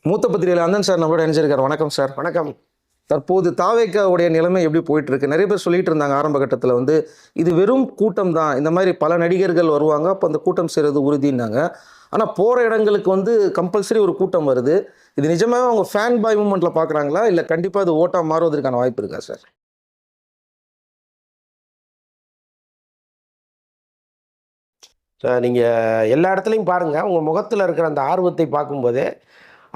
மூத்த பத்திரிகையில் அந்தன் சார் நம்மளோட இணைஞ்சிருக்காரு. வணக்கம் சார். வணக்கம். தற்போது தாவேக்காவுடைய நிலைமை எப்படி போயிட்டு இருக்கு? நிறைய பேர் சொல்லிட்டு இருந்தாங்க ஆரம்ப கட்டத்தில் இது வெறும் கூட்டம் தான், இந்த மாதிரி பல நடிகர்கள் வருவாங்க, அப்போ அந்த கூட்டம் செய்கிறது உறுதினாங்க. ஆனால் போகிற இடங்களுக்கு கம்பல்சரி ஒரு கூட்டம் வருது. இது நிஜமாவே அவங்க ஃபேன் பாய் மூமெண்ட்டில் பார்க்குறாங்களா, இல்லை கண்டிப்பாக அது ஓட்டாக மாறுவதற்கான வாய்ப்பு இருக்கா சார்? நீங்கள் எல்லா இடத்துலையும் பாருங்கள், உங்கள் முகத்தில் இருக்கிற அந்த ஆர்வத்தை பார்க்கும்போதே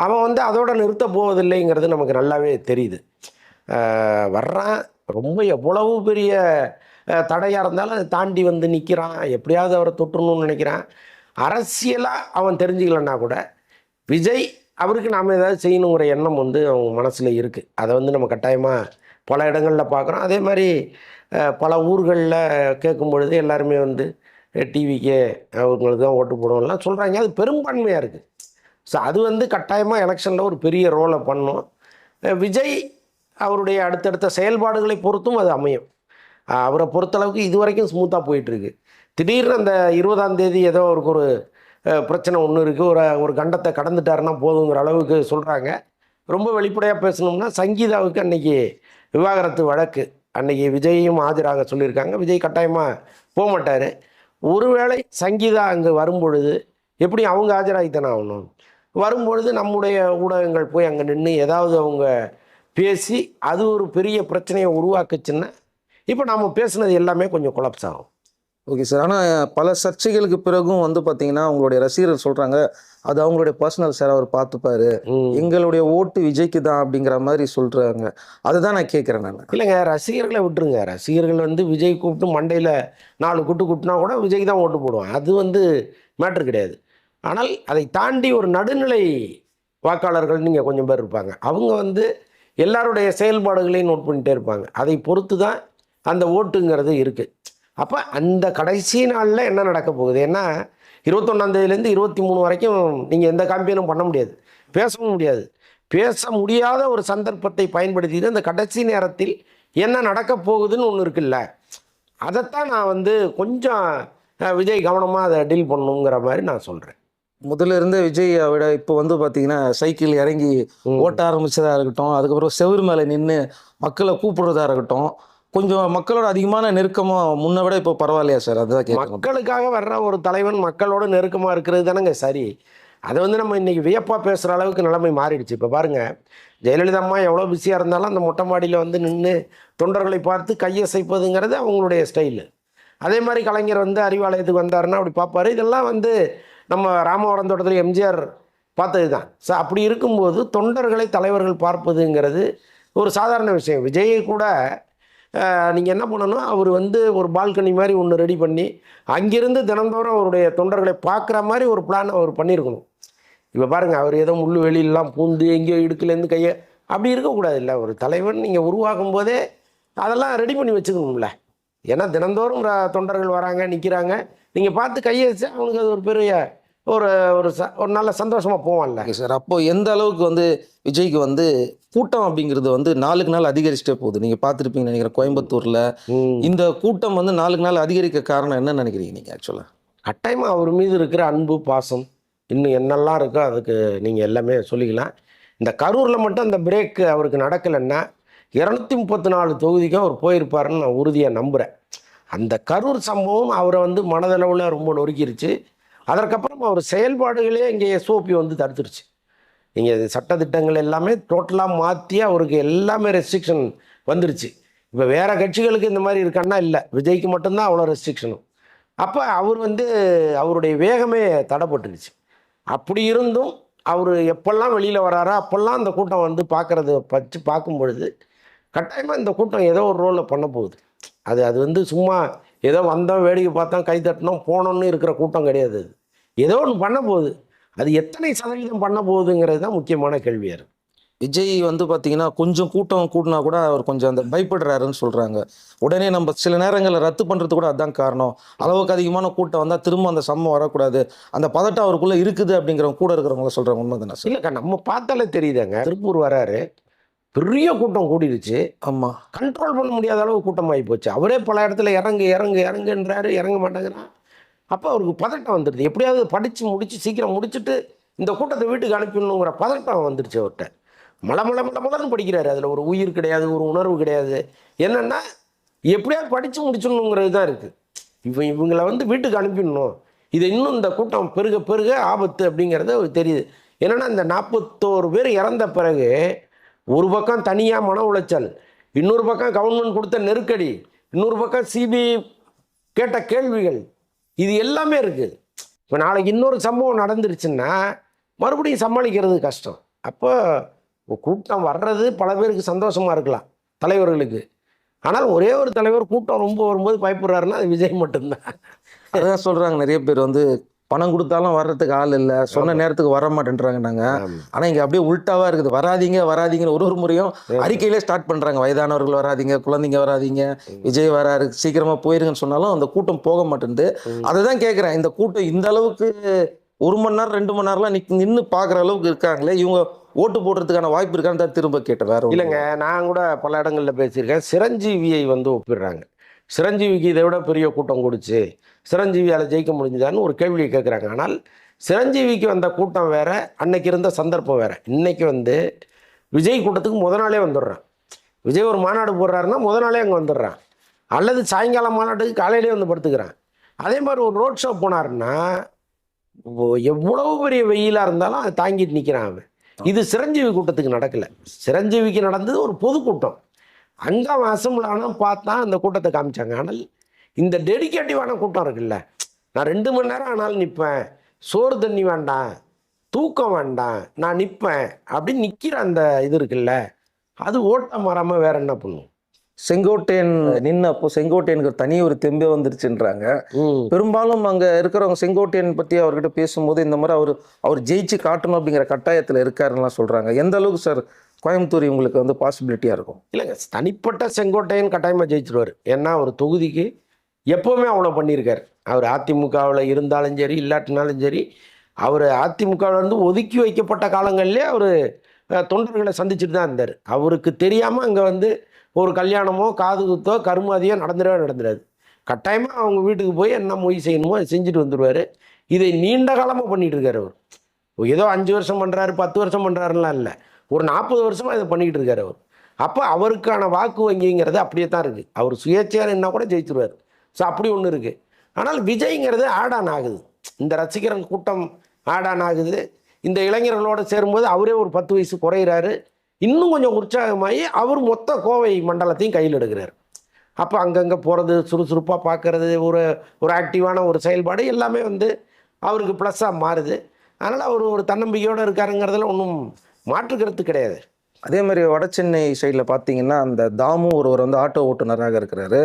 அவன் அதோட நிறுத்த போவதில்லைங்கிறது நமக்கு நல்லாவே தெரியுது. வர்றான், ரொம்ப எவ்வளவு பெரிய தடையாக இருந்தாலும் அதை தாண்டி நிற்கிறான், எப்படியாவது அவரை தொட்டுணும்னு நினைக்கிறான். அரசியலாக அவன் தெரிஞ்சுக்கலன்னா கூட விஜய் அவருக்கு நாம் ஏதாவது செய்யணுங்கிற எண்ணம் அவங்க மனசில் இருக்குது. அதை நம்ம கட்டாயமாக பல இடங்களில் பார்க்குறோம். அதே மாதிரி பல ஊர்களில் கேட்கும் பொழுது எல்லாருமே டிவிக்கே அவங்களுக்கு தான் ஓட்டு போடுவோம்லாம் சொல்கிறாங்க. அது பெரும்பான்மையாக இருக்குது. ஸோ அது கட்டாயமாக எலெக்ஷனில் ஒரு பெரிய ரோலை பண்ணும். விஜய் அவருடைய அடுத்தடுத்த செயல்பாடுகளை பொறுத்தும் அது அமையும். அவரை பொறுத்தளவுக்கு இது வரைக்கும் ஸ்மூத்தாக போயிட்டுருக்கு. திடீர்னு அந்த 20ஆம் தேதி ஏதோ அவருக்கு ஒரு பிரச்சனை ஒன்று இருக்குது, ஒரு கண்டத்தை கடந்துட்டாருன்னா போதுங்கிற அளவுக்கு சொல்கிறாங்க. ரொம்ப வெளிப்படையாக பேசணும்னா சங்கீதாவுக்கு அன்றைக்கி விவாகரத்து வழக்கு அன்றைக்கி விஜயையும் ஆஜராக சொல்லியிருக்காங்க. விஜய் கட்டாயமாக போக மாட்டார். ஒருவேளை சங்கீதா அங்கே வரும்பொழுது எப்படி அவங்க ஆஜராகித்தானே ஆகணும். வரும்பொழுது நம்முடைய ஊடகங்கள் போய் அங்கே நின்று ஏதாவது அவங்க பேசி அது ஒரு பெரிய பிரச்சனையை உருவாக்குச்சுன்னா இப்போ நாம் பேசுனது எல்லாமே கொஞ்சம் கொலாப்ஸ் ஆகும். Okay sir. ஆனால் பல சர்ச்சைகளுக்கு பிறகும் பார்த்தீங்கன்னா அவங்களுடைய ரசிகர்கள் சொல்கிறாங்க, அது அவங்களுடைய பர்சனல் சார், அவர் பார்த்துப்பாரு, எங்களுடைய ஓட்டு விஜய்க்கு தான் அப்படிங்கிற மாதிரி சொல்கிறாங்க. அதுதான் நான் கேட்குறேன். நான் இல்லைங்க, ரசிகர்களை விட்டுருங்க. ரசிகர்கள் விஜய் கூப்பிட்டு மண்டையில் 4 கூப்பிட்டுனா கூட விஜய்க்கு தான் ஓட்டு போடுவான். அது மேட்ரு கிடையாது. ஆனால் அதை தாண்டி ஒரு நடுநிலை வாக்காளர்கள் நீங்கள் கொஞ்சம் பேர் இருப்பாங்க. அவங்க எல்லாருடைய செயல்பாடுகளையும் நோட் பண்ணிகிட்டே இருப்பாங்க. அதை பொறுத்து தான் அந்த ஓட்டுங்கிறது இருக்குது. அப்போ அந்த கடைசி நாளில் என்ன நடக்க போகுது? ஏன்னா 21ஆம் தேதியிலேருந்து 23 வரைக்கும் நீங்கள் எந்த காம்பியனும் பண்ண முடியாது, பேசவும் முடியாது. பேச முடியாத ஒரு சந்தர்ப்பத்தை பயன்படுத்திட்டு அந்த கடைசி நேரத்தில் என்ன நடக்க போகுதுன்னு ஒன்று இருக்குல்ல, அதைத்தான் நான் கொஞ்சம் விஜய் கவனமாக அதை டீல் பண்ணணுங்கிற மாதிரி நான் சொல்கிறேன். முதல்ல இருந்த விஜயை விட இப்போ பார்த்தீங்கன்னா சைக்கிள் இறங்கி ஓட்ட ஆரம்பிச்சதாக இருக்கட்டும், அதுக்கப்புறம் செவுரு மேலே நின்று மக்களை கூப்பிடுறதா இருக்கட்டும், கொஞ்சம் மக்களோட அதிகமான நெருக்கமாக முன்ன விட இப்போ பரவாயில்லையா சார்? அதுதான் மக்களுக்காக வர்ற ஒரு தலைவன் மக்களோட நெருக்கமாக இருக்கிறது தானேங்க சரி. அதை நம்ம இன்றைக்கி வியப்பாக பேசுகிற அளவுக்கு நிலைமை மாறிடுச்சு. இப்போ பாருங்கள், ஜெயலலிதா அம்மா எவ்வளோ பிஸியாக இருந்தாலும் அந்த மொட்டை மாடியில் நின்று தொண்டர்களை பார்த்து கையசைப்பதுங்கிறது அவங்களுடைய ஸ்டைலு. அதே மாதிரி கலைஞர் அறிவாலயத்துக்கு வந்தாருன்னா அப்படி பார்ப்பார். இதெல்லாம் நம்ம ராமவரம் தோட்டத்தில் எம்ஜிஆர் பார்த்தது தான். ஸோ அப்படி இருக்கும்போது தொண்டர்களை தலைவர்கள் பார்ப்பதுங்கிறது ஒரு சாதாரண விஷயம். விஜயை கூட நீங்கள் என்ன பண்ணணும், அவர் ஒரு பால்கனி மாதிரி ஒன்று ரெடி பண்ணி அங்கிருந்து தினந்தோறும் அவருடைய தொண்டர்களை பார்க்குற மாதிரி ஒரு பிளான் அவர் பண்ணியிருக்கணும். இப்போ பாருங்கள், அவர் ஏதோ முள்ளு வெளியெல்லாம் பூந்து எங்கேயோ இடுக்குலேருந்து கையை அப்படி இருக்கக்கூடாது. இல்லை, ஒரு தலைவன் நீங்கள் உருவாக்கும் போதே அதெல்லாம் ரெடி பண்ணி வச்சுக்கணும்ல. ஏன்னா தினந்தோறும் தொண்டர்கள் வராங்க, நிற்கிறாங்க, நீங்கள் பார்த்து கையை வச்சு அவனுக்கு அது ஒரு பெரிய ஒரு நல்ல சந்தோஷமாக போவான்ல சார். அப்போது எந்த அளவுக்கு விஜய்க்கு கூட்டம் அப்படிங்கிறது நாளுக்கு நாள் அதிகரிச்சுட்டே போகுது. நீங்கள் பார்த்துருப்பீங்கன்னு நினைக்கிறேன், கோயம்புத்தூரில் இந்த கூட்டம் நாளுக்கு நாள் அதிகரிக்க காரணம் என்னன்னு நினைக்கிறீங்க நீங்கள்? ஆக்சுவலாக கட்டாயமாக அவர் மீது இருக்கிற அன்பு, பாசம், இன்னும் என்னெல்லாம் இருக்கோ அதுக்கு நீங்கள் எல்லாமே சொல்லிக்கலாம். இந்த கரூரில் மட்டும் அந்த பிரேக் அவருக்கு நடக்கலைன்னா 234 தொகுதிக்கும் அவர் போயிருப்பாருன்னு நான் உறுதியாக நம்புகிறேன். அந்த கரூர் சம்பவம் அவரை மனதளவில் ரொம்ப நொறுக்கிருச்சு. அதற்கப்புறம் அவர் செயல்பாடுகளே இங்கே எஸ்ஓபி தடுத்துருச்சு. நீங்கள் சட்டத்திட்டங்கள் எல்லாமே டோட்டலாக மாற்றி அவருக்கு எல்லாமே ரெஸ்ட்ரிக்ஷன் வந்துருச்சு. இப்போ வேறு கட்சிகளுக்கு இந்த மாதிரி இருக்கான்னா இல்லை, விஜய்க்கு மட்டும்தான் அவ்வளோ ரெஸ்ட்ரிக்ஷனும். அப்போ அவர் அவருடைய வேகமே தடைப்பட்டுருச்சு. அப்படி இருந்தும் அவர் எப்பெல்லாம் வெளியில் வராரோ அப்போல்லாம் அந்த கூட்டம் பார்க்குறது வச்சு பார்க்கும் பொழுது கட்டாயமாக இந்த கூட்டம் ஏதோ ஒரு ரோலில் பண்ண போகுது. அது சும்மா ஏதோ வந்தோம், வேடிக்கை பார்த்தோம், கை தட்டினோம், போனோன்னு இருக்கிற கூட்டம் கிடையாது. அது ஏதோ ஒன்று பண்ண போகுது. அது எத்தனை சதவீதம் பண்ண போகுதுங்கிறது தான் முக்கியமான கேள்வியாக இருக்குது. விஜய் பார்த்தீங்கன்னா கொஞ்சம் கூட்டம் கூட்டினா கூட அவர் கொஞ்சம் அந்த பயப்படுறாருன்னு சொல்கிறாங்க. உடனே நம்ம சில நேரங்களில் ரத்து பண்ணுறது கூட அதுதான் காரணம். அளவுக்கு அதிகமான கூட்டம் வந்தால் திரும்ப அந்த சம்பவம் வரக்கூடாது, அந்த பதட்டம் அவருக்குள்ளே இருக்குது அப்படிங்கிறவங்க கூட இருக்கிறவங்கள சொல்கிறாங்க. உண்மை தானே? இல்லைக்கா, நம்ம பார்த்தாலே தெரியுதாங்க. திருப்பூர் வராரு, பெரிய கூட்டம் கூடிருச்சு. ஆமாம், கண்ட்ரோல் பண்ண முடியாத அளவு கூட்டமாகி போச்சு. அவரே பல இடத்துல இறங்குன்றாரு, இறங்க மாட்டேங்கிறான். அப்போ அவருக்கு பதட்டம் வந்துடுது. எப்படியாவது படித்து முடித்து சீக்கிரம் முடிச்சுட்டு இந்த கூட்டத்தை வீட்டுக்கு அனுப்பிடணுங்கிற பதட்டம் வந்துருச்சு அவர்கிட்ட. மலன்னு படிக்கிறாரு. அதில் ஒரு உயிர் கிடையாது, ஒரு உணர்வு கிடையாது. என்னென்னா எப்படியாவது படித்து முடிச்சிடணுங்கிறது தான் இருக்குது. இவங்களை வந்து வீட்டுக்கு அனுப்பிடணும், இது இன்னும் இந்த கூட்டம் பெருக பெருக ஆபத்து அப்படிங்கிறது அவருக்கு தெரியுது. என்னென்னா இந்த 41 பேர் இறந்த பிறகு ஒரு பக்கம் தனியாக மன உளைச்சல், இன்னொரு பக்கம் கவர்மெண்ட் கொடுத்த நெருக்கடி, இன்னொரு பக்கம் சிபிஐ கேட்ட கேள்விகள், இது எல்லாமே இருக்குது. இப்போ நாளைக்கு இன்னொரு சம்பவம் நடந்துருச்சுன்னா மறுபடியும் சமாளிக்கிறது கஷ்டம். அப்போ கூட்டம் வர்றது பல பேருக்கு சந்தோஷமாக இருக்கலாம், தலைவர்களுக்கு. ஆனால் ஒரே ஒரு தலைவர் கூட்டம் ரொம்ப வரும்போது பயப்படுறாருன்னா அது விஜய் மட்டும்தான். அதான் சொல்கிறாங்க நிறைய பேர் வந்து பணம் கொடுத்தாலும் வர்றதுக்கு ஆள் இல்லை, சொன்ன நேரத்துக்கு வர மாட்டேன்றாங்க நாங்கள். ஆனால் இங்கே அப்படியே உள்டாவாக இருக்குது. வராதிங்கன்னு ஒரு முறையும் அறிக்கையிலே ஸ்டார்ட் பண்ணுறாங்க. வயதானவர்கள் வராதிங்க, குழந்தைங்க வராதிங்க, விஜய் வராரு, சீக்கிரமாக போயிருங்கன்னு சொன்னாலும் அந்த கூட்டம் போக மாட்டேன்து. அதை தான் கேட்குறேன், இந்த கூட்டம் இந்த அளவுக்கு 1 மணி நேரம் 2 மணி நேரம்லாம் நின்று பார்க்குற அளவுக்கு இருக்காங்களே, இவங்க ஓட்டு போடுறதுக்கான வாய்ப்பு இருக்கான்னு தான் திரும்ப கேட்டேன். வேற இல்லைங்க, நான் கூட பல இடங்களில் பேசியிருக்கேன். சிரஞ்சீவியை வந்து ஒப்பிடுறாங்க. சிரஞ்சீவிக்கு இதை விட பெரிய கூட்டம் கொடுச்சு, சிரஞ்சீவியால் ஜெயிக்க முடிஞ்சுதான்னு ஒரு கேள்வியை கேட்குறாங்க. ஆனால் சிரஞ்சீவிக்கு வந்த கூட்டம் வேற, அன்னைக்கு இருந்த சந்தர்ப்பம் வேற. இன்னைக்கு வந்து விஜய் கூட்டத்துக்கு முத நாளே வந்துடுறான். விஜய் ஒரு மாநாடு போடுறாருன்னா முத நாளே அங்கே வந்துடுறான், அல்லது சாயங்காலம் மாநாட்டுக்கு காலையிலே வந்து படுத்துக்கிறான். அதே மாதிரி ஒரு ரோட் ஷோ போனாருன்னா எவ்வளவு பெரிய வெயிலாக இருந்தாலும் அதை தாங்கிட்டு நிற்கிறான் அவன். இது சிரஞ்சீவி கூட்டத்துக்கு நடக்கலை. சிரஞ்சீவிக்கு நடந்தது ஒரு பொதுக்கூட்டம், அங்கே அவன் அசம்பிளான பார்த்தா அந்த கூட்டத்தை காமிச்சாங்க. ஆனால் இந்த டெடிகேட்டிவான கூட்டம் இருக்குல்ல, நான் 2 மணி நேரம் ஆனாலும் நிற்பேன், சோறு தண்ணி வேண்டாம், தூக்கம் வேண்டாம், நான் நிற்பேன் அப்படின்னு நிற்கிற அந்த இது இருக்குல்ல, அது ஓட்டம் மாறாமல் வேற என்ன பண்ணும். செங்கோட்டையன் நின்னப்போ செங்கோட்டையனுக்கு தனி ஒரு தெம்பே வந்துருச்சுன்றாங்க. பெரும்பாலும் அங்கே இருக்கிறவங்க செங்கோட்டையன் பற்றி அவர்கிட்ட பேசும்போது இந்த மாதிரி அவர் ஜெயிச்சு காட்டணும் அப்படிங்கிற கட்டாயத்தில் இருக்காருலாம் சொல்கிறாங்க. எந்த அளவுக்கு சார் கோயம்புத்தூர் உங்களுக்கு வந்து பாசிபிலிட்டியாக இருக்கும்? இல்லைங்க, தனிப்பட்ட செங்கோட்டையன் கட்டாயமாக ஜெயிச்சிருவார். ஏன்னா ஒரு தொகுதிக்கு எப்போவுமே அவ்வளோ பண்ணியிருக்கார். அவர் அதிமுகவில் இருந்தாலும் சரி இல்லாட்டினாலும் சரி, அவர் அதிமுகவிலேருந்து ஒதுக்கி வைக்கப்பட்ட காலங்கள்லேயே அவர் தொண்டர்களை சந்திச்சுட்டு தான் இருந்தார். அவருக்கு தெரியாமல் அங்கே வந்து ஒரு கல்யாணமோ காது குத்தோ கருமாதியோ நடந்துடாது. கட்டாயமாக அவங்க வீட்டுக்கு போய் என்ன மொய் செய்யணுமோ அதை செஞ்சுட்டு வந்துடுவார். இதை நீண்ட காலமாக பண்ணிகிட்டு இருக்கார் அவர். ஏதோ 5 வருஷம் பண்ணுறாரு 10 வருஷம் பண்ணுறாருலாம் இல்லை, ஒரு 40 வருஷமாக இதை பண்ணிக்கிட்டு இருக்கார் அவர். அப்போ அவருக்கான வாக்கு வங்கிங்கிறது அப்படியே தான் இருக்குது. அவர் சுயேட்சையாக என்ன கூட ஜெயிச்சிருவார். ஸோ அப்படி ஒன்று இருக்குது. ஆனால் விஜய்ங்கிறது ஆடான் ஆகுது, இந்த ரசிகர்கள் கூட்டம் ஆடான் ஆகுது. இந்த இளைஞர்களோடு சேரும்போது அவரே ஒரு 10 வயசு குறையிறாரு, இன்னும் கொஞ்சம் உற்சாகமாகி அவர் மொத்த கோவை மண்டலத்தையும் கையில் எடுக்கிறார். அப்போ அங்கங்கே போகிறது, சுறுசுறுப்பாக பார்க்கறது, ஒரு ஆக்டிவான ஒரு செயல்பாடு எல்லாமே வந்து அவருக்கு ப்ளஸ்ஸாக மாறுது. அதனால் அவர் ஒரு தன்னம்பிக்கையோடு இருக்காருங்கிறதுல ஒன்றும் மாற்றுக்கிறது கிடையாது. அதே மாதிரி வட சென்னை சைடில் பார்த்தீங்கன்னா அந்த தாமு ஒருவர் வந்து ஆட்டோ ஓட்டுநராக இருக்கிறாரு,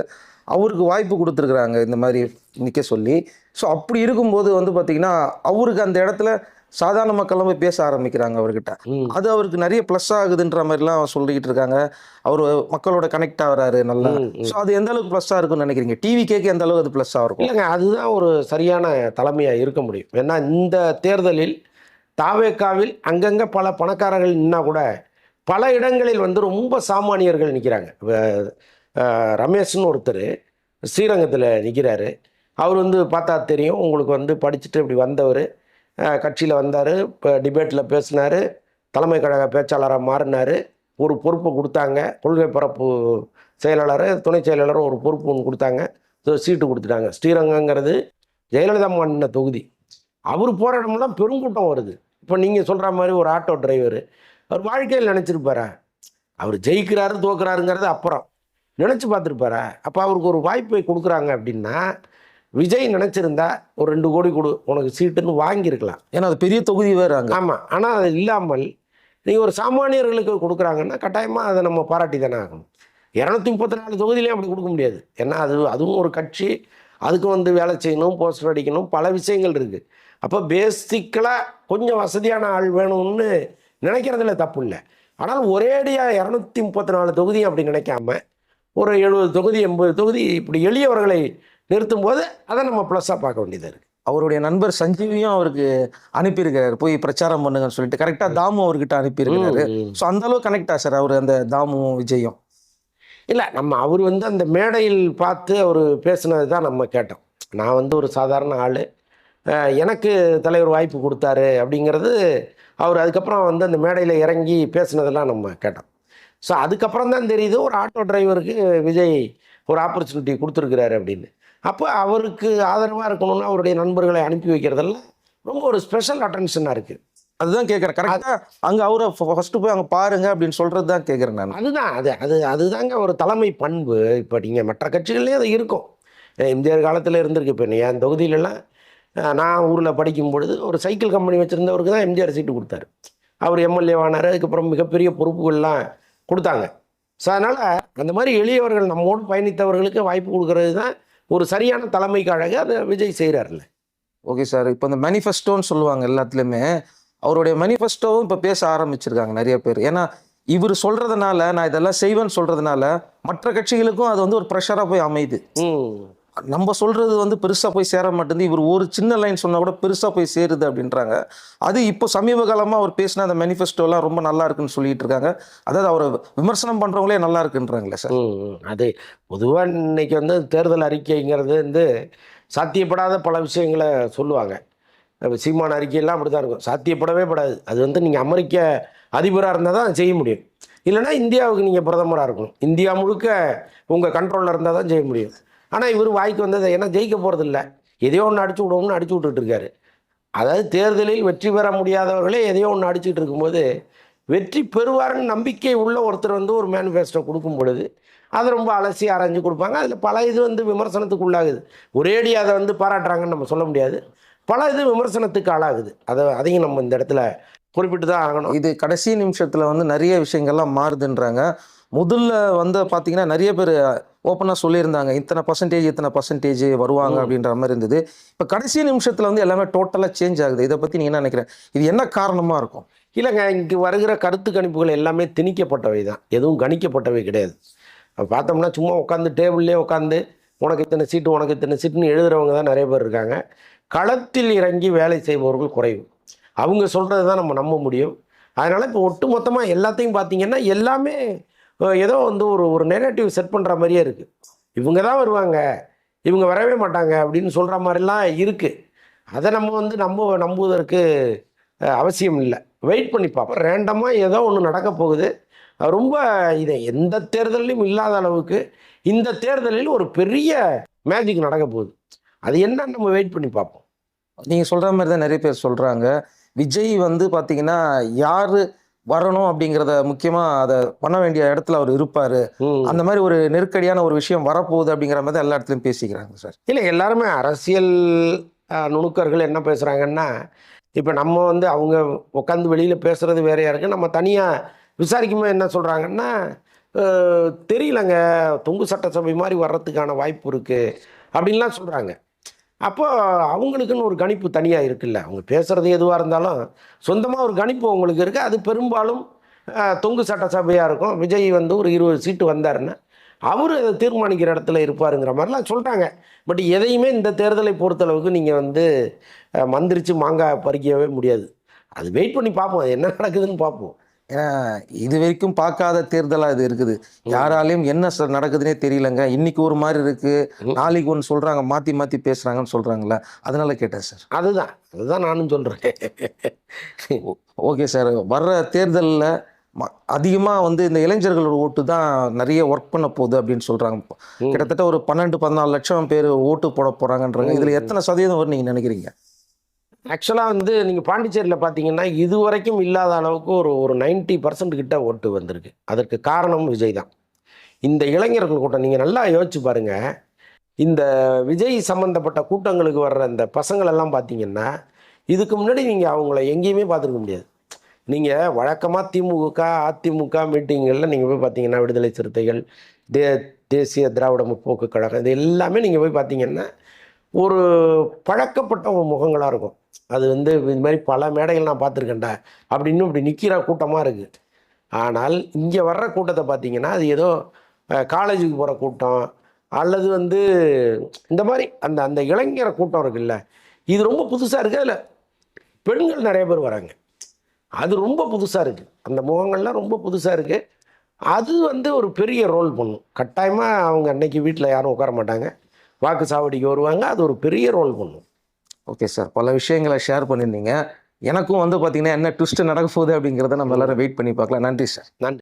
அவருக்கு வாய்ப்பு கொடுத்துருக்குறாங்க இந்த மாதிரி நிற்க சொல்லி. ஸோ அப்படி இருக்கும்போது வந்து பார்த்திங்கன்னா அவருக்கு அந்த இடத்துல சாதாரண மக்களும் போய் பேச ஆரம்பிக்கிறாங்க அவர்கிட்ட. அது அவருக்கு நிறைய ப்ளஸ் ஆகுதுன்ற மாதிரிலாம் சொல்லிக்கிட்டு இருக்காங்க. அவர் மக்களோட கனெக்ட் ஆகிறாரு நல்லா. ஸோ அது எந்த அளவுக்கு ப்ளஸ்ஸாக இருக்குன்னு நினைக்கிறீங்க? டிவி கேட்க எந்த அளவுக்கு அது ப்ளஸ்ஸாக இருக்கும்? இல்லைங்க, அதுதான் ஒரு சரியான தலைமையாக இருக்க முடியும். ஏன்னா இந்த தேர்தலில் தாவேக்காவில் அங்கங்கே பல பணக்காரர்கள் நின்னா கூட பல இடங்களில் வந்து ரொம்ப சாமானியர்கள் நிற்கிறாங்க. ரமேஷ்னு ஒருத்தர் ஸ்ரீரங்கத்தில் நிற்கிறாரு. அவர் வந்து பார்த்தா தெரியும் உங்களுக்கு, வந்து படிச்சுட்டு இப்படி வந்தவர், கட்சியில் வந்தார், இப்போ டிபேட்டில் பேசினார், தலைமை கழக பேச்சாளராக மாறினார், ஒரு பொறுப்பு கொடுத்தாங்க, கொள்கை பரப்பு செயலாளர் துணை செயலாளர் ஒரு பொறுப்பு ஒன்று கொடுத்தாங்க, சீட்டு கொடுத்துட்டாங்க. ஸ்ரீரங்கங்கிறது ஜெயலலிதா மாநில தொகுதி. அவர் போகிற இடம்லாம் பெருங்கூட்டம் வருது. இப்போ நீங்கள் சொல்கிற மாதிரி ஒரு ஆட்டோ டிரைவர் அவர் வாழ்க்கையில் நினச்சிருப்பாரா? அவர் ஜெயிக்கிறாரு தோக்குறாருங்கிறது அப்புறம் நினச்சி பார்த்துருப்பாரா? அப்போ அவருக்கு ஒரு வாய்ப்பை கொடுக்குறாங்க அப்படின்னா விஜய் நினச்சிருந்தா ஒரு 2 கோடி கொடு உனக்கு சீட்டுன்னு வாங்கியிருக்கலாம். ஏன்னா அது பெரிய தொகுதி வேறு அங்கே. ஆமாம், ஆனால் அது இல்லாமல் நீங்கள் ஒரு சாமானியர்களுக்கு கொடுக்குறாங்கன்னா கட்டாயமாக அதை நம்ம பாராட்டி தானே ஆகணும். 234 தொகுதியிலையும் அப்படி கொடுக்க முடியாது. ஏன்னா அதுவும் ஒரு கட்சி, அதுக்கு வந்து வேலை செய்யணும், போஸ்டர் அடிக்கணும், பல விஷயங்கள் இருக்குது. அப்போ பேசிக்கலாக கொஞ்சம் வசதியான ஆள் வேணும்னு நினைக்கிறதுல தப்பு இல்லை. ஆனால் ஒரேடியாக 234 தொகுதியும் அப்படி நினைக்காம ஒரு 70 தொகுதி 80 தொகுதி இப்படி எளியவர்களை நிறுத்தும் போது அதை நம்ம ப்ளஸ்ஸாக பார்க்க வேண்டியதாக இருக்குது. அவருடைய நண்பர் சஞ்சீவியும் அவருக்கு அனுப்பியிருக்கிறாரு, போய் பிரச்சாரம் பண்ணுங்கன்னு சொல்லிட்டு. கரெக்டாக தாமு அவர்கிட்ட அனுப்பியிருக்கிறாரு. ஸோ அந்தளவு கனெக்டா சார் அவர் அந்த தாமு விஜயும்? இல்லை, அவர் வந்து அந்த மேடையில் பார்த்து அவர் பேசுனது தான் நம்ம கேட்டோம். நான் வந்து ஒரு சாதாரண ஆள், எனக்கு தலைவர் வாய்ப்பு கொடுத்தாரு அப்படிங்கிறது அவர் அதுக்கப்புறம் வந்து அந்த மேடையில் இறங்கி பேசுனதெல்லாம் நம்ம கேட்டோம். ஸோ அதுக்கப்புறம் தான் தெரியுது ஒரு ஆட்டோ டிரைவருக்கு விஜய் ஒரு ஆப்பர்ச்சுனிட்டி கொடுத்துருக்குறாரு அப்படின்னு. அப்போ அவருக்கு ஆதரவாக இருக்கணும்னு அவருடைய நண்பர்களை அனுப்பி வைக்கிறதெல்லாம் ரொம்ப ஒரு ஸ்பெஷல் அட்டென்ஷனாக இருக்குது. அதுதான் கேட்குறேன். கரெக்டாக அங்கே அவரை ஃபர்ஸ்ட் போய் அங்கே பாருங்க அப்படின்னு சொல்றது தான் கேட்குறேன் நான். அதுதான் அதுதாங்க ஒரு தலைமை பண்பு. இப்போ நீங்கள் மற்ற கட்சிகள்லேயும் அது இருக்கும். எம்ஜிஆர் காலத்தில் இருந்திருக்கு. இப்போ என் தொகுதியிலலாம் நான் ஊரில் படிக்கும் பொழுது ஒரு சைக்கிள் கம்பெனி வச்சுருந்தவருக்கு தான் எம்ஜிஆர் சீட்டு கொடுத்தாரு. அவர் எம்எல்ஏ ஆனார். அதுக்கப்புறம் மிகப்பெரிய பொறுப்புகள்லாம் கொடுத்தாங்க. ஸோ அதனால் அந்த மாதிரி எளியவர்கள் நம்மோடு பயணித்தவர்களுக்கு வாய்ப்பு கொடுக்கறது தான் ஒரு சரியான தலைமைக்கு அழகு. அதை விஜய் செய்கிறார்ல. Okay sir. இப்போ இந்த மேனிஃபெஸ்டோன்னு சொல்லுவாங்க எல்லாத்துலேயுமே, அவருடைய மேனிஃபெஸ்டோவும் இப்போ பேச ஆரம்பிச்சிருக்காங்க நிறைய பேர். ஏன்னா இவர் சொல்கிறதுனால, நான் இதெல்லாம் செய்வேன்னு சொல்கிறதுனால மற்ற கட்சிகளுக்கும் அது வந்து ஒரு ப்ரெஷராக போய் அமையுது. நம்ம சொல்கிறது வந்து பெருசாக போய் சேர மாட்டேங்குது, இவர் ஒரு சின்ன லைன் சொன்னால் கூட பெருசாக போய் சேருது அப்படின்றாங்க. அது இப்போ சமீப காலமாக அவர் பேசின அந்த மேனிஃபெஸ்டோலாம் ரொம்ப நல்லா இருக்குன்னு சொல்லிட்டு இருக்காங்க. அதாவது அவரை விமர்சனம் பண்ணுறவங்களே நல்லா இருக்குன்றாங்களே சார். அது பொதுவாக இன்னைக்கு வந்து தேர்தல் அறிக்கைங்கிறது வந்து சாத்தியப்படாத பல விஷயங்களை சொல்லுவாங்க. சீமான அறிக்கையெல்லாம் அப்படி தான் இருக்கும். சாத்தியப்படவே படாது. அது வந்து நீங்கள் அமெரிக்க அதிபராக இருந்தால் தான் செய்ய முடியும். இல்லைனா இந்தியாவுக்கு நீங்கள் பிரதமராக இருக்கணும். இந்தியா முழுக்க உங்கள் கண்ட்ரோலில் இருந்தால் தான் செய்ய முடியும். ஆனால் இவர் வாய்க்கு வந்தது ஏன்னா ஜெயிக்க போகிறது இல்லை, எதையோ ஒன்று அடிச்சு விடுவோம்னு அடிச்சு விட்டுட்டு இருக்காரு. அதாவது தேர்தலில் வெற்றி பெற முடியாதவர்களே எதையோ ஒன்று அடிச்சுட்டு இருக்கும்போது வெற்றி பெறுவார்னு நம்பிக்கை உள்ள ஒருத்தர் வந்து ஒரு மேனிஃபெஸ்டோ கொடுக்கும் பொழுது அதை ரொம்ப அலசி ஆராய்ஞ்சு கொடுப்பாங்க. அதில் பல இது வந்து விமர்சனத்துக்கு உள்ளாகுது. ஒரேடி அதை வந்து பாராட்டுறாங்கன்னு நம்ம சொல்ல முடியாது. பல இது விமர்சனத்துக்கு ஆளாகுது. அதையும் நம்ம இந்த இடத்துல குறிப்பிட்டு தான் ஆகணும். இது கடைசி நிமிஷத்தில் வந்து நிறைய விஷயங்கள்லாம் மாறுதுன்றாங்க. முதல்ல வந்து பார்த்தீங்கன்னா நிறைய பேர் ஓப்பனாக சொல்லியிருந்தாங்க இத்தனை பர்சன்டேஜ் வருவாங்க அப்படின்ற மாதிரி இருந்தது. இப்போ கடைசி நிமிஷத்தில் வந்து எல்லாமே டோட்டலாக சேஞ்ச் ஆகுது. இதை பற்றி நீங்கள் என்ன நினைக்கிறேன்? இது என்ன காரணமாக இருக்கும்? இல்லைங்க, இங்கே வருகிற கருத்து கணிப்புகள் எல்லாமே திணிக்கப்பட்டவை தான், எதுவும் கணிக்கப்பட்டவை கிடையாது. பார்த்தோம்னா சும்மா உட்காந்து டேபிள்லேயே உட்காந்து உனக்கு இத்தனை சீட்டுன்னு எழுதுகிறவங்க தான் நிறைய பேர் இருக்காங்க. களத்தில் இறங்கி வேலை செய்பவர்கள் குறைவு. அவங்க சொல்கிறது தான் நம்ம நம்ப முடியும். அதனால் இப்போ ஒட்டு மொத்தமாக எல்லாத்தையும் பார்த்தீங்கன்னா எல்லாமே ஏதோ வந்து ஒரு நெகட்டிவ் செட் பண்ணுற மாதிரியே இருக்குது. இவங்க தான் வருவாங்க, இவங்க வரவே மாட்டாங்க அப்படின்னு சொல்கிற மாதிரிலாம் இருக்குது. அதை நம்ம வந்து நம்புவதற்கு அவசியம் இல்லை. வெயிட் பண்ணி பார்ப்போம். ரேண்டமாக ஏதோ ஒன்று நடக்க போகுது. ரொம்ப இதை எந்த தேர்தலையும் இல்லாத அளவுக்கு இந்த தேர்தலில் ஒரு பெரிய மேஜிக் நடக்க போகுது. அது என்னன்னு நம்ம வெயிட் பண்ணி பார்ப்போம். நீங்கள் சொல்கிற மாதிரி தான் நிறைய பேர் சொல்கிறாங்க. விஜய் வந்து பார்த்தீங்கன்னா யார் வரணும் அப்படிங்கிறத முக்கியமாக அதை பண்ண வேண்டிய இடத்துல அவர் இருப்பார். அந்த மாதிரி ஒரு நெருக்கடியான ஒரு விஷயம் வரப்போகுது அப்படிங்கிற மாதிரி தான் எல்லா இடத்துலையும் பேசிக்கிறாங்க சார். இல்லை, எல்லாருமே அரசியல் நுணுக்கர்கள் என்ன பேசுகிறாங்கன்னா, இப்போ நம்ம வந்து அவங்க உட்காந்து வெளியில் பேசுகிறது வேறையாக இருக்குது. நம்ம தனியாக விசாரிக்கும்போது என்ன சொல்கிறாங்கன்னா, தெரியலங்க, தொங்கு சட்டசபை மாதிரி வர்றதுக்கான வாய்ப்பு இருக்குது அப்படின்லாம் சொல்கிறாங்க. அப்போ அவங்களுக்குன்னு ஒரு கணிப்பு தனியாக இருக்குல்ல. அவங்க பேசுகிறது எதுவாக இருந்தாலும் சொந்தமாக ஒரு கணிப்பு அவங்களுக்கு இருக்குது. அது பெரும்பாலும் தொங்கு சட்டசபையாக இருக்கும். விஜய் வந்து ஒரு 20 சீட்டு வந்தாருன்னா அவர் அதை தீர்மானிக்கிற இடத்துல இருப்பாருங்கிற மாதிரிலாம் சொல்கிறாங்க. பட் எதையுமே இந்த தேர்தலை பொறுத்தளவுக்கு நீங்கள் வந்து மந்திரிச்சு மாங்காய் பறிக்கவே முடியாது. அது வெயிட் பண்ணி பார்ப்போம், அது என்ன நடக்குதுன்னு பார்ப்போம். ஏன்னா இது வரைக்கும் பார்க்காத தேர்தலாக இது இருக்குது. யாராலையும் என்ன நடக்குதுன்னே தெரியலங்க. இன்னைக்கு ஒரு மாதிரி இருக்குது, நாளைக்கு ஒன்று சொல்கிறாங்க, மாற்றி பேசுகிறாங்கன்னு சொல்கிறாங்களே, அதனால கேட்டேன் சார். அதுதான் நானும் சொல்கிறேன். Okay sir. வர்ற தேர்தலில் அதிகமாக வந்து இந்த இளைஞர்களோட ஓட்டு தான் நிறைய ஒர்க் பண்ண போகுது அப்படின்னு சொல்கிறாங்க. கிட்டத்தட்ட ஒரு 12-14 லட்சம் பேர் ஓட்டு போட போகிறாங்கன்றாங்க. இதில் எத்தனை சதவீதம் வரும் நீங்கள் நினைக்கிறீங்க? ஆக்சுவலாக வந்து நீங்கள் பாண்டிச்சேரியில் பார்த்தீங்கன்னா இது வரைக்கும் இல்லாத அளவுக்கு ஒரு 90% கிட்ட ஓட்டு வந்திருக்கு. அதற்கு காரணம் விஜய் தான். இந்த இளைஞர்கள் கூட்டம் நீங்கள் நல்லா யோசிச்சு பாருங்கள். இந்த விஜய் சம்மந்தப்பட்ட கூட்டங்களுக்கு வர்ற இந்த பசங்களெல்லாம் பார்த்தீங்கன்னா இதுக்கு முன்னாடி நீங்கள் அவங்கள எங்கேயுமே பார்த்துருக்க முடியாது. நீங்கள் வழக்கமாக திமுக அதிமுக மீட்டிங்களில் நீங்கள் போய் பார்த்தீங்கன்னா விடுதலை சிறுத்தைகள், தேசிய திராவிட முற்போக்கு கழகம், இது எல்லாமே நீங்கள் போய் பார்த்தீங்கன்னா ஒரு பழக்கப்பட்ட ஒரு முகங்களாக இருக்கும். அது வந்து இது மாதிரி பல மேடைகள் நான் பார்த்துருக்கேன்டா அப்படின்னு இப்படி நிற்கிற கூட்டமாக இருக்குது. ஆனால் இங்கே வர்ற கூட்டத்தை பார்த்தீங்கன்னா அது ஏதோ காலேஜுக்கு போகிற கூட்டம் அல்லது வந்து இந்த மாதிரி அந்த இளைஞர் கூட்டம் இருக்குல்ல, இது ரொம்ப புதுசாக இருக்குது. அதில் பெண்கள் நிறைய பேர் வராங்க. அது ரொம்ப புதுசாக இருக்குது. அந்த முகங்கள்லாம் ரொம்ப புதுசாக இருக்குது. அது வந்து ஒரு பெரிய ரோல் பண்ணும். கட்டாயமாக அவங்க அன்னைக்கு வீட்டில் யாரும் உட்கார மாட்டாங்க, வாக்கு சாவடிக்கு வருவாங்க. அது ஒரு பெரிய ரோல் பண்ணும். ஓகே சார், பல விஷயங்களை ஷேர் பண்ணியிருந்தீங்க. எனக்கும் வந்து பார்த்தீங்கன்னா என்ன ட்விஸ்ட் நடக்க போகுது அப்படிங்கிறத நம்ம எல்லாரும் வெயிட் பண்ணி பார்க்கலாம். நன்றி சார். நன்றி.